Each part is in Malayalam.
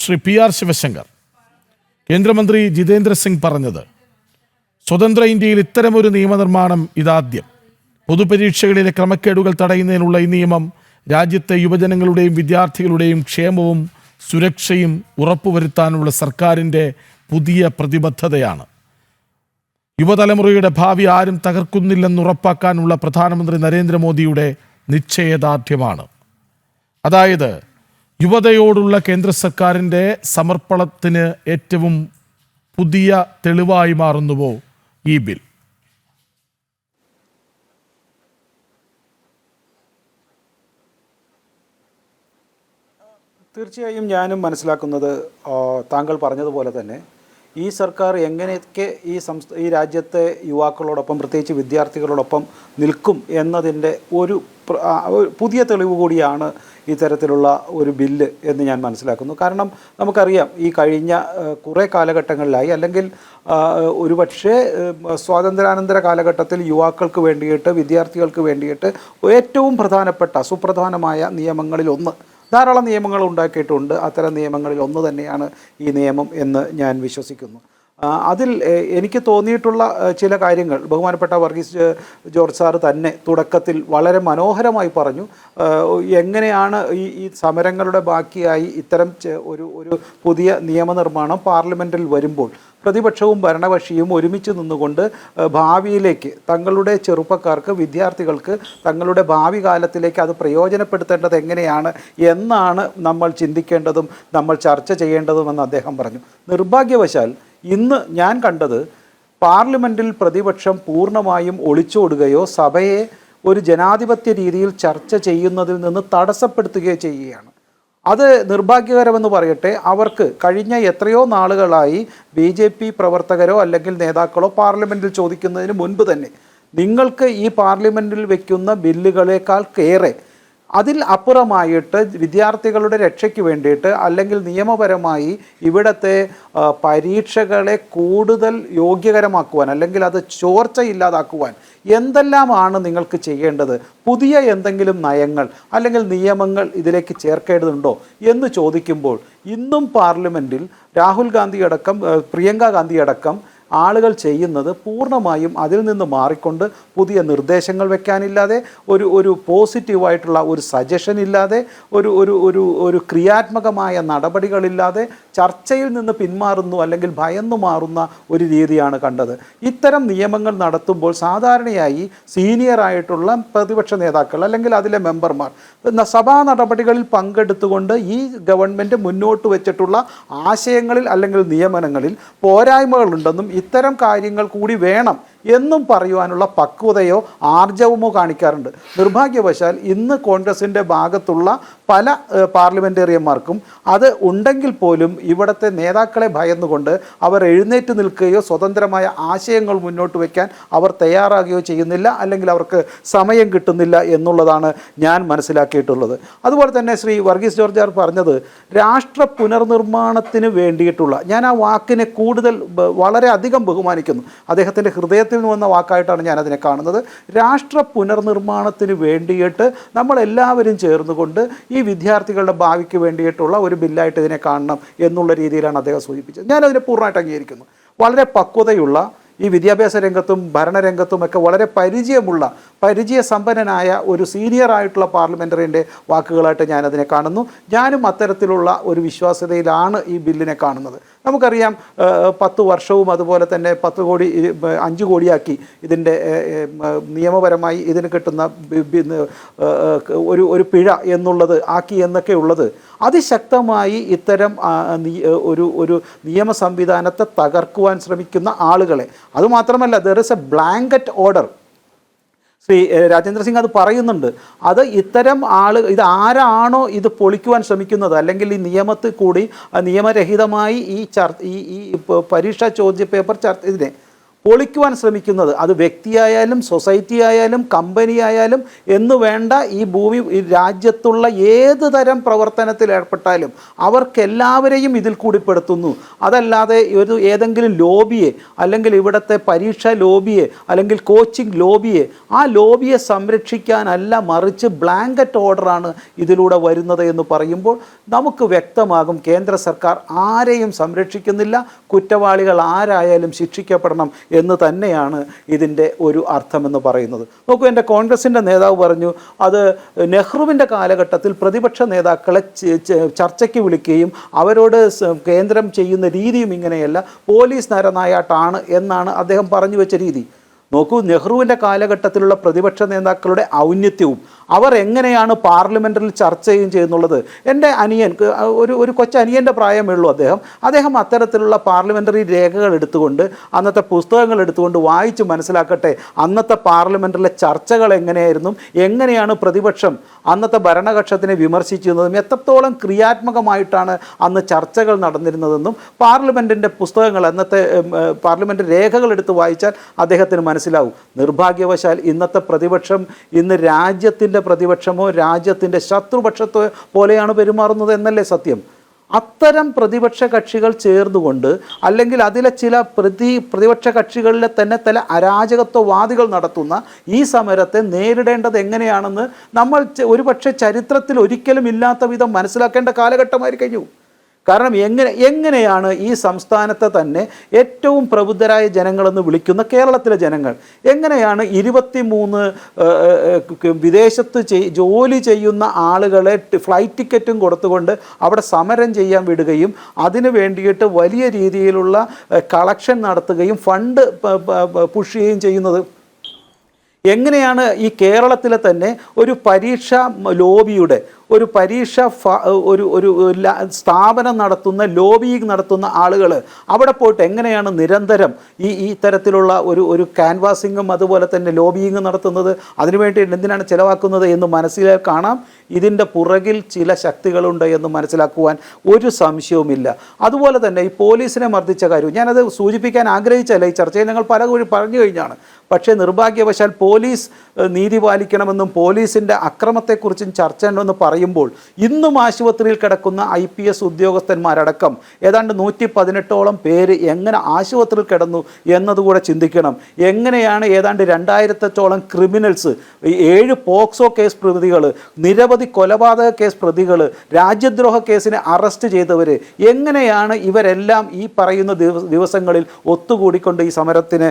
ശ്രീ PR ശിവശങ്കർ, കേന്ദ്രമന്ത്രി ജിതേന്ദ്ര സിംഗ് പറഞ്ഞത് സ്വതന്ത്ര ഇന്ത്യയിൽ ഇത്തരമൊരു നിയമനിർമ്മാണം ഇതാദ്യം. പൊതുപരീക്ഷകളിലെ ക്രമക്കേടുകൾ തടയുന്നതിനുള്ള ഈ നിയമം രാജ്യത്തെ യുവജനങ്ങളുടെയും വിദ്യാർത്ഥികളുടെയും ക്ഷേമവും സുരക്ഷയും ഉറപ്പുവരുത്താനുള്ള സർക്കാരിൻ്റെ പുതിയ പ്രതിബദ്ധതയാണ്. യുവതലമുറയുടെ ഭാവി ആരും തകർക്കുന്നില്ലെന്ന് ഉറപ്പാക്കാനുള്ള പ്രധാനമന്ത്രി നരേന്ദ്രമോദിയുടെ നിശ്ചയദാർഢ്യമാണ്. അതായത് യുവതയോടുള്ള കേന്ദ്ര സർക്കാരിൻ്റെ സമർപ്പണത്തിന് ഏറ്റവും പുതിയ തെളിവായി മാറുന്നുവോ ഈ ബിൽ? തീർച്ചയായും ഞാനും മനസ്സിലാക്കുന്നത് താങ്കൾ പറഞ്ഞതുപോലെ തന്നെ ഈ സർക്കാർ എങ്ങനെയൊക്കെ ഈ രാജ്യത്തെ യുവാക്കളോടൊപ്പം പ്രത്യേകിച്ച് വിദ്യാർത്ഥികളോടൊപ്പം നിൽക്കും എന്നതിൻ്റെ ഒരു പുതിയ തെളിവ് കൂടിയാണ് ഇത്തരത്തിലുള്ള ഒരു ബില്ല് എന്ന് ഞാൻ മനസ്സിലാക്കുന്നു. കാരണം നമുക്കറിയാം ഈ കഴിഞ്ഞ കുറേ കാലഘട്ടങ്ങളിലായി അല്ലെങ്കിൽ ഒരുപക്ഷെ സ്വാതന്ത്ര്യാനന്തര കാലഘട്ടത്തിൽ യുവാക്കൾക്ക് വേണ്ടിയിട്ട് വിദ്യാർത്ഥികൾക്ക് വേണ്ടിയിട്ട് ഏറ്റവും പ്രധാനപ്പെട്ട സുപ്രധാനമായ നിയമങ്ങളിലൊന്ന്, ധാരാളം നിയമങ്ങൾ ഉണ്ടാക്കിയിട്ടുണ്ട്. അത്തരം നിയമങ്ങളിൽ ഒന്ന് തന്നെയാണ് ഈ നിയമം എന്ന് ഞാൻ വിശ്വസിക്കുന്നു. അതിൽ എനിക്ക് തോന്നിയിട്ടുള്ള ചില കാര്യങ്ങൾ ബഹുമാനപ്പെട്ട വർഗീസ് ജോർജ് സാറ് തന്നെ തുടക്കത്തിൽ വളരെ മനോഹരമായി പറഞ്ഞു. എങ്ങനെയാണ് ഈ സമരങ്ങളുടെ ബാക്കിയായി ഇത്തരം ഒരു പുതിയ നിയമനിർമ്മാണം പാർലമെൻറ്റിൽ വരുമ്പോൾ പ്രതിപക്ഷവും ഭരണകക്ഷിയും ഒരുമിച്ച് നിന്നുകൊണ്ട് ഭാവിയിലേക്ക് തങ്ങളുടെ ചെറുപ്പക്കാർക്ക് വിദ്യാർത്ഥികൾക്ക് തങ്ങളുടെ ഭാവി കാലത്തിലേക്ക് അത് പ്രയോജനപ്പെടുത്തേണ്ടത് എങ്ങനെയാണ് എന്നാണ് നമ്മൾ ചിന്തിക്കേണ്ടതും നമ്മൾ ചർച്ച ചെയ്യേണ്ടതുമെന്ന് അദ്ദേഹം പറഞ്ഞു. നിർഭാഗ്യവശാൽ ഇന്ന് ഞാൻ കണ്ടത് പാർലമെൻറ്റിൽ പ്രതിപക്ഷം പൂർണ്ണമായും ഒളിച്ചോടുകയോ സഭയെ ഒരു ജനാധിപത്യ രീതിയിൽ ചർച്ച ചെയ്യുന്നതിൽ നിന്ന് തടസ്സപ്പെടുത്തുകയോ ചെയ്യുകയാണ്. അത് നിർഭാഗ്യകരമെന്ന് പറയട്ടെ. അവർക്ക് കഴിഞ്ഞ എത്രയോ നാളുകളായി BJP പ്രവർത്തകരോ അല്ലെങ്കിൽ നേതാക്കളോ പാർലമെൻറ്റിൽ ചോദിക്കുന്നതിന് മുൻപ് തന്നെ നിങ്ങൾക്ക് ഈ പാർലമെൻറ്റിൽ വയ്ക്കുന്ന ബില്ലുകളേക്കാൾ ഏറെ അതിൽ അപ്പുറമായിട്ട് വിദ്യാർത്ഥികളുടെ രക്ഷയ്ക്ക് വേണ്ടിയിട്ട് അല്ലെങ്കിൽ നിയമപരമായി ഇവിടുത്തെ പരീക്ഷകളെ കൂടുതൽ യോഗ്യകരമാക്കുവാൻ അല്ലെങ്കിൽ അത് ചോർച്ചയില്ലാതാക്കുവാൻ എന്തെല്ലാമാണ് നിങ്ങൾക്ക് ചെയ്യേണ്ടത്, പുതിയ എന്തെങ്കിലും നയങ്ങൾ അല്ലെങ്കിൽ നിയമങ്ങൾ ഇതിലേക്ക് ചേർക്കേണ്ടതുണ്ടോ എന്ന് ചോദിക്കുമ്പോൾ ഇന്നും പാർലമെൻറ്റിൽ രാഹുൽ ഗാന്ധി അടക്കം പ്രിയങ്ക ഗാന്ധി അടക്കം ആളുകൾ ചെയ്യുന്നത് പൂർണ്ണമായും അതിൽ നിന്ന് മാറിക്കൊണ്ട് പുതിയ നിർദ്ദേശങ്ങൾ വെക്കാനില്ലാതെ ഒരു പോസിറ്റീവായിട്ടുള്ള ഒരു സജഷൻ ഇല്ലാതെ ഒരു ക്രിയാത്മകമായ നടപടികളില്ലാതെ ചർച്ചയിൽ നിന്ന് പിന്മാറുന്നു അല്ലെങ്കിൽ ഭയന്നു മാറുന്ന ഒരു രീതിയാണ് കണ്ടത്. ഇത്തരം നിയമങ്ങൾ നടത്തുമ്പോൾ സാധാരണയായി സീനിയറായിട്ടുള്ള പ്രതിപക്ഷ നേതാക്കൾ അല്ലെങ്കിൽ അതിലെ മെമ്പർമാർ സഭാ നടപടികളിൽ പങ്കെടുത്തുകൊണ്ട് ഈ ഗവൺമെൻറ് മുന്നോട്ട് വെച്ചിട്ടുള്ള ആശയങ്ങളിൽ അല്ലെങ്കിൽ നിയമനങ്ങളിൽ പോരായ്മകളുണ്ടെന്നും ഇത്തരം കാര്യങ്ങൾ കൂടി വേണം എന്നും പറയുവാനുള്ള പക്വതയോ ആർജവമോ കാണിക്കാറുണ്ട്. നിർഭാഗ്യവശാൽ ഇന്ന് കോൺഗ്രസിൻ്റെ ഭാഗത്തുള്ള പല പാർലമെൻറ്റേറിയന്മാർക്കും അത് ഉണ്ടെങ്കിൽ പോലും ഇവിടുത്തെ നേതാക്കളെ ഭയന്നുകൊണ്ട് അവർ എഴുന്നേറ്റ് നിൽക്കുകയോ സ്വതന്ത്രമായ ആശയങ്ങൾ മുന്നോട്ട് വയ്ക്കാൻ അവർ തയ്യാറാകുകയോ ചെയ്യുന്നില്ല, അല്ലെങ്കിൽ അവർക്ക് സമയം കിട്ടുന്നില്ല എന്നുള്ളതാണ് ഞാൻ മനസ്സിലാക്കിയിട്ടുള്ളത്. അതുപോലെ തന്നെ ശ്രീ വർഗീസ് ജോർജ് പറഞ്ഞത് രാഷ്ട്ര പുനർനിർമ്മാണത്തിന് വേണ്ടിയിട്ടുള്ള, ഞാൻ ആ വാക്കിനെ കൂടുതൽ വളരെ അധികം ബഹുമാനിക്കുന്നു. അദ്ദേഹത്തിൻ്റെ ഹൃദയത്തിൽ നിന്ന് വന്ന വാക്കായിട്ടാണ് ഞാൻ അതിനെ കാണുന്നത്. രാഷ്ട്ര പുനർനിർമ്മാണത്തിന് വേണ്ടിയിട്ട് നമ്മളെല്ലാവരും ചേർന്നുകൊണ്ട് ഈ വിദ്യാർത്ഥികളുടെ ഭാവിക്ക് വേണ്ടിയിട്ടുള്ള ഒരു ബില്ലായിട്ട് ഇതിനെ കാണണം എന്നുള്ള രീതിയിലാണ് അദ്ദേഹം സൂചിപ്പിച്ചത്. ഞാനതിനെ പൂർണ്ണമായിട്ട് അംഗീകരിക്കുന്നു. വളരെ പക്വതയുള്ള, ഈ വിദ്യാഭ്യാസ രംഗത്തും ഭരണരംഗത്തുമൊക്കെ വളരെ പരിചയസമ്പന്നനായ ഒരു സീനിയറായിട്ടുള്ള പാർലമെൻ്ററിൻ്റെ വാക്കുകളായിട്ട് ഞാനതിനെ കാണുന്നു. ഞാനും അത്തരത്തിലുള്ള ഒരു വിശ്വാസ്യതയിലാണ് ഈ ബില്ലിനെ കാണുന്നത്. നമുക്കറിയാം 10 വർഷവും അതുപോലെ തന്നെ 10 കോടി 5 കോടിയാക്കി ഇതിൻ്റെ നിയമപരമായി ഇതിന് കിട്ടുന്ന ഒരു പിഴ എന്നുള്ളത് ആക്കി എന്നൊക്കെ ഉള്ളത് അതിശക്തമായി ഇത്തരം ഒരു നിയമ സംവിധാനത്തെ തകർക്കുവാൻ ശ്രമിക്കുന്ന ആളുകളെ, അതുമാത്രമല്ല there is A blanket order. Shri Rajendra Singh അത് പറയുന്നുണ്ട്. അത് ഇത്തരം ഇത് ആരാണോ ഇത് പൊളിക്കുവാൻ ശ്രമിക്കുന്നത് അല്ലെങ്കിൽ ഈ നിയമത്തിൽ കൂടി നിയമരഹിതമായി ഈ പരീക്ഷാ ചോദ്യ പേപ്പർ ഇതിനെ പൊളിക്കുവാൻ ശ്രമിക്കുന്നത്. അത് വ്യക്തിയായാലും സൊസൈറ്റി ആയാലും കമ്പനി ആയാലും എന്ന് വേണ്ട, ഈ ഭൂമി ഈ രാജ്യത്തുള്ള ഏത് തരം പ്രവർത്തനത്തിൽ ഏർപ്പെട്ടാലും അവർക്കെല്ലാവരെയും ഇതിൽ കൂടി പെടുത്തുന്നു. അതല്ലാതെ ഏതെങ്കിലും ലോബിയെ, അല്ലെങ്കിൽ ഇവിടുത്തെ പരീക്ഷാ ലോബിയെ, അല്ലെങ്കിൽ കോച്ചിങ് ലോബിയെ, ആ ലോബിയെ സംരക്ഷിക്കാനല്ല, മറിച്ച് ബ്ലാങ്കറ്റ് ഓർഡറാണ് ഇതിലൂടെ വരുന്നത് എന്ന് പറയുമ്പോൾ നമുക്ക് വ്യക്തമാകും കേന്ദ്ര സർക്കാർ ആരെയും സംരക്ഷിക്കുന്നില്ല, കുറ്റവാളികൾ ആരായാലും ശിക്ഷിക്കപ്പെടണം എന്ന് തന്നെയാണ് ഇതിൻ്റെ ഒരു അർത്ഥമെന്ന് പറയുന്നത്. നോക്കൂ, എൻ്റെ കോൺഗ്രസിൻ്റെ നേതാവ് പറഞ്ഞു അത് നെഹ്റുവിൻ്റെ കാലഘട്ടത്തിൽ പ്രതിപക്ഷ നേതാക്കളെ ചർച്ചയ്ക്ക് വിളിക്കുകയും അവരോട് കേന്ദ്രം ചെയ്യുന്ന രീതിയും ഇങ്ങനെയല്ല, പോലീസ് നരനായാട്ടാണ് എന്നാണ് അദ്ദേഹം പറഞ്ഞു വെച്ച രീതി. നോക്കൂ, നെഹ്റുവിൻ്റെ കാലഘട്ടത്തിലുള്ള പ്രതിപക്ഷ നേതാക്കളുടെ ഔന്നത്യവും അവർ എങ്ങനെയാണ് പാർലമെൻറ്റിൽ ചർച്ച ചെയ്യുന്നുള്ളത്. എൻ്റെ അനിയൻ, ഒരു കൊച്ചനിയൻ്റെ പ്രായമേ ഉള്ളൂ അദ്ദേഹം അത്തരത്തിലുള്ള പാർലമെൻ്ററി രേഖകൾ എടുത്തുകൊണ്ട്, അന്നത്തെ പുസ്തകങ്ങൾ എടുത്തുകൊണ്ട് വായിച്ച് മനസ്സിലാക്കട്ടെ അന്നത്തെ പാർലമെൻറ്റിലെ ചർച്ചകൾ എങ്ങനെയായിരുന്നു, എങ്ങനെയാണ് പ്രതിപക്ഷം അന്നത്തെ ഭരണകക്ഷത്തിനെ വിമർശിച്ചിരുന്നതും, എത്രത്തോളം ക്രിയാത്മകമായിട്ടാണ് അന്ന് ചർച്ചകൾ നടന്നിരുന്നതെന്നും പാർലമെൻറ്റിൻ്റെ പുസ്തകങ്ങൾ, അന്നത്തെ പാർലമെൻറ്റ് രേഖകൾ എടുത്ത് വായിച്ചാൽ അദ്ദേഹത്തിന് മനസ്സിലാവും. നിർഭാഗ്യവശാൽ ഇന്നത്തെ പ്രതിപക്ഷം ഇന്ന് രാജ്യത്തിൻ്റെ പ്രതിപക്ഷമോ രാജ്യത്തിൻ്റെ ശത്രുപക്ഷത്തോ പോലെയാണ് പെരുമാറുന്നത് എന്നല്ലേ സത്യം. അത്തരം പ്രതിപക്ഷ കക്ഷികൾ ചേർന്നുകൊണ്ട്, അല്ലെങ്കിൽ അതിലെ ചില പ്രതിപക്ഷ കക്ഷികളിലെ തന്നെ ചില അരാജകത്വവാദികൾ നടത്തുന്ന ഈ സമരത്തെ നേരിടേണ്ടത് എങ്ങനെയാണെന്ന് നമ്മൾ ഒരുപക്ഷെ ചരിത്രത്തിൽ ഒരിക്കലും ഇല്ലാത്ത വിധം മനസ്സിലാക്കേണ്ട കാലഘട്ടമായി കഴിഞ്ഞു. കാരണം എങ്ങനെയാണ് ഈ സംസ്ഥാനത്തെ തന്നെ ഏറ്റവും പ്രബുദ്ധരായ ജനങ്ങളെന്ന് വിളിക്കുന്ന കേരളത്തിലെ ജനങ്ങൾ എങ്ങനെയാണ് 23 വിദേശത്ത് ജോലി ചെയ്യുന്ന ആളുകളെ ഫ്ലൈറ്റ് ടിക്കറ്റും കൊടുത്തുകൊണ്ട് അവിടെ സമരം ചെയ്യാൻ വിടുകയും അതിന് വേണ്ടിയിട്ട് വലിയ രീതിയിലുള്ള കളക്ഷൻ നടത്തുകയും ഫണ്ട് പുഷ് ചെയ്യുകയും ചെയ്യുന്നത്? എങ്ങനെയാണ് ഈ കേരളത്തിലെ തന്നെ ഒരു പരീക്ഷാ ലോബിയുടെ ഒരു ഒരു സ്ഥാപനം നടത്തുന്ന, ലോബിയിങ് നടത്തുന്ന ആളുകൾ അവിടെ പോയിട്ട് എങ്ങനെയാണ് നിരന്തരം ഈ തരത്തിലുള്ള ഒരു ക്യാൻവാസിങ്ങും അതുപോലെ തന്നെ ലോബിയിങ്ങും നടത്തുന്നത്? അതിനുവേണ്ടി എന്തിനാണ് ചിലവാക്കുന്നത് എന്ന് മനസ്സിലാക്കി കാണാം. ഇതിൻ്റെ പുറകിൽ ചില ശക്തികളുണ്ട് എന്ന് മനസ്സിലാക്കുവാൻ ഒരു സംശയവുമില്ല. അതുപോലെ തന്നെ ഈ പോലീസിനെ മർദ്ദിച്ച കാര്യം ഞാനത് സൂചിപ്പിക്കാൻ ആഗ്രഹിച്ചല്ല, ഈ ചർച്ചയിൽ ഞങ്ങൾ പല പറഞ്ഞു കഴിഞ്ഞാണ്. പക്ഷേ നിർഭാഗ്യവശാൽ പോലീസ് നീതി പാലിക്കണമെന്നും പോലീസിൻ്റെ അക്രമത്തെക്കുറിച്ചും ചർച്ച ഉണ്ടെന്ന് പറയുമ്പോൾ ഇന്നും ആശുപത്രിയിൽ കിടക്കുന്ന IPS ഉദ്യോഗസ്ഥന്മാരടക്കം ഏതാണ്ട് 118ഓളം പേര് എങ്ങനെ ആശുപത്രിയിൽ കിടന്നു എന്നതുകൂടെ ചിന്തിക്കണം. എങ്ങനെയാണ് ഏതാണ്ട് 2000ഓളം ക്രിമിനൽസ്, 7 പോക്സോ കേസ് പ്രതികൾ, നിരവധി കൊലപാതക കേസ് പ്രതികൾ, രാജ്യദ്രോഹ കേസിന് അറസ്റ്റ് ചെയ്തവർ, എങ്ങനെയാണ് ഇവരെല്ലാം ഈ പറയുന്ന ദിവസങ്ങളിൽ ഒത്തുകൂടിക്കൊണ്ട് ഈ സമരത്തിന്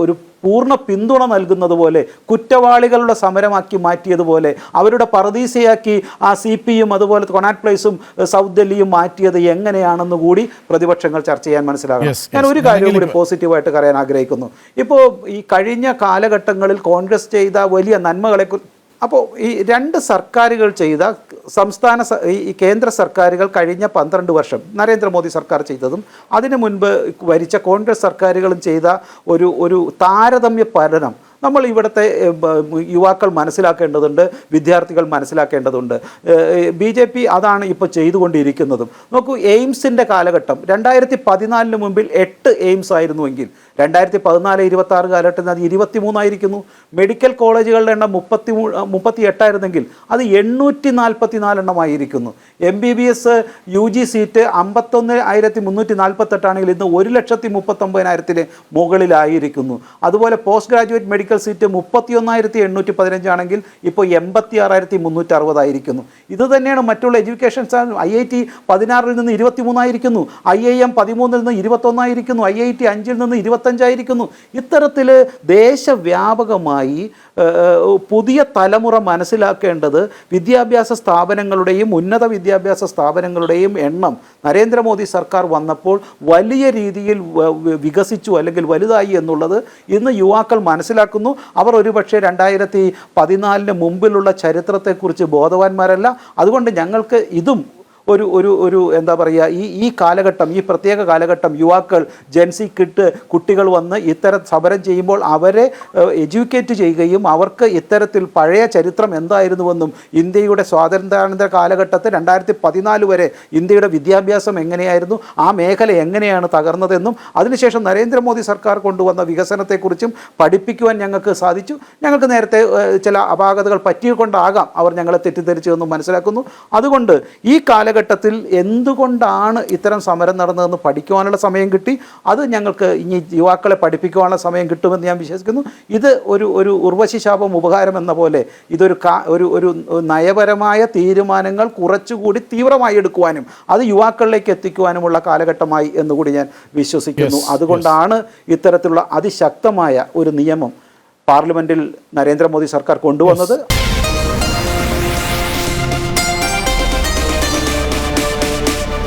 ഒരു പൂർണ്ണ പിന്തുണ നൽകുന്നത് പോലെ, കുറ്റവാളികളുടെ സമരമാക്കി മാറ്റിയതുപോലെ, അവരുടെ പറദീസയാക്കി ആ CPയും അതുപോലെ കൊണാട്ട് പ്ലേസും സൗത്ത് ഡൽഹിയും മാറ്റിയത് എങ്ങനെയാണെന്ന് കൂടി പ്രതിപക്ഷങ്ങൾ ചർച്ച ചെയ്യാൻ മനസ്സിലാകണം. ഞാൻ ഒരു കാര്യം കൂടി പോസിറ്റീവായിട്ട് പറയാൻ ആഗ്രഹിക്കുന്നു. ഇപ്പോൾ ഈ കഴിഞ്ഞ കാലഘട്ടങ്ങളിൽ കോൺഗ്രസ് ചെയ്ത വലിയ നന്മകളെ, അപ്പോൾ ഈ 2 സർക്കാരുകൾ ചെയ്ത ഈ കേന്ദ്ര സർക്കാരുകൾ കഴിഞ്ഞ 12 വർഷം നരേന്ദ്രമോദി സർക്കാർ ചെയ്തതും അതിനു മുൻപ് ഭരിച്ച കോൺഗ്രസ് സർക്കാരുകളും ചെയ്ത ഒരു താരതമ്യ പഠനം നമ്മൾ ഇവിടുത്തെ യുവാക്കൾ മനസ്സിലാക്കേണ്ടതുണ്ട്, വിദ്യാർത്ഥികൾ മനസ്സിലാക്കേണ്ടതുണ്ട്. BJP അതാണ് ഇപ്പോൾ ചെയ്തുകൊണ്ടിരിക്കുന്നതും. നോക്കൂ, എയിംസിൻ്റെ കാലഘട്ടം 2014 മുമ്പിൽ 8 എയിംസ് ആയിരുന്നുവെങ്കിൽ 2014-26 കാലഘട്ടത്തിൽ അത് 23 ആയിരിക്കുന്നു. മെഡിക്കൽ കോളേജുകളുടെ എണ്ണം 38 ആയിരുന്നെങ്കിൽ അത് 844 എണ്ണമായിരിക്കുന്നു. MBBS UG സീറ്റ് 51,348 ആണെങ്കിൽ ഇന്ന് 1,39,000 മുകളിലായിരിക്കുന്നു. അതുപോലെ പോസ്റ്റ് ഗ്രാജുവേറ്റ് മെഡിക്കൽ സീറ്റ് 31,815 ആണെങ്കിൽ ഇപ്പോൾ 86,360 ആയിരിക്കുന്നു. ഇത് തന്നെയാണ് മറ്റുള്ള എഡ്യൂക്കേഷൻ. IIT 16-ൽ നിന്ന് 23 ആയിരിക്കുന്നു, IIM 13-ൽ നിന്ന് 21 ആയിരിക്കുന്നു, IIT 5-ൽ നിന്ന് 25 ആയിരിക്കുന്നു. ഇത്തരത്തിൽ ദേശവ്യാപകമായി പുതിയ തലമുറ മനസ്സിലാക്കേണ്ടത് വിദ്യാഭ്യാസ സ്ഥാപനങ്ങളുടെയും ഉന്നത വിദ്യാഭ്യാസ സ്ഥാപനങ്ങളുടെയും എണ്ണം നരേന്ദ്രമോദി സർക്കാർ വന്നപ്പോൾ വലിയ രീതിയിൽ വികസിച്ചു അല്ലെങ്കിൽ വലുതായി എന്നുള്ളത് ഇന്ന് യുവാക്കൾ മനസ്സിലാക്കുന്നു. അവർ ഒരുപക്ഷെ 2014 മുമ്പിലുള്ള ചരിത്രത്തെക്കുറിച്ച് ബോധവാന്മാരല്ല. അതുകൊണ്ട് ഞങ്ങൾക്ക് ഇതും ഒരു ഒരു ഒരു എന്താ പറയുക ഈ കാലഘട്ടം, ഈ പ്രത്യേക കാലഘട്ടം യുവാക്കൾ, ജെൻസി കുട്ടികൾ വന്ന് ഇത്തരം സമരം ചെയ്യുമ്പോൾ അവരെ എഡ്യൂക്കേറ്റ് ചെയ്യുകയും അവർക്ക് ഇത്തരത്തിൽ പഴയ ചരിത്രം എന്തായിരുന്നുവെന്നും ഇന്ത്യയുടെ സ്വാതന്ത്ര്യാനന്തര കാലഘട്ടത്തിൽ 2014 വരെ ഇന്ത്യയുടെ വിദ്യാഭ്യാസം എങ്ങനെയായിരുന്നു, ആ മേഖല എങ്ങനെയാണ് തകർന്നതെന്നും അതിനുശേഷം നരേന്ദ്രമോദി സർക്കാർ കൊണ്ടുവന്ന വികസനത്തെക്കുറിച്ചും പഠിപ്പിക്കുവാൻ ഞങ്ങൾക്ക് സാധിച്ചു. ഞങ്ങൾക്ക് നേരത്തെ ചില അപാകതകൾ പറ്റിക്കൊണ്ടാകാം അവർ ഞങ്ങളെ തെറ്റിദ്ധരിച്ചതെന്നും മനസ്സിലാക്കുന്നു. അതുകൊണ്ട് ഈ കാലഘട്ടത്തിൽ എന്തുകൊണ്ടാണ് ഇത്തരം സമരം നടന്നതെന്ന് പഠിക്കുവാനുള്ള സമയം കിട്ടി. അത് ഞങ്ങൾക്ക് ഇനി യുവാക്കളെ പഠിപ്പിക്കുവാനുള്ള സമയം കിട്ടുമെന്ന് ഞാൻ വിശ്വസിക്കുന്നു. ഇത് ഒരു ഉർവശി ശാപം ഉപകാരം എന്ന പോലെ ഒരു നയപരമായ തീരുമാനങ്ങൾ കുറച്ചുകൂടി തീവ്രമായി എടുക്കുവാനും അത് യുവാക്കളിലേക്ക് എത്തിക്കുവാനുമുള്ള കാലഘട്ടമായി എന്നുകൂടി ഞാൻ വിശ്വസിക്കുന്നു. അതുകൊണ്ടാണ് ഇത്തരത്തിലുള്ള അതിശക്തമായ ഒരു നിയമം പാർലമെന്റിൽ നരേന്ദ്രമോദി സർക്കാർ കൊണ്ടുവന്നത്.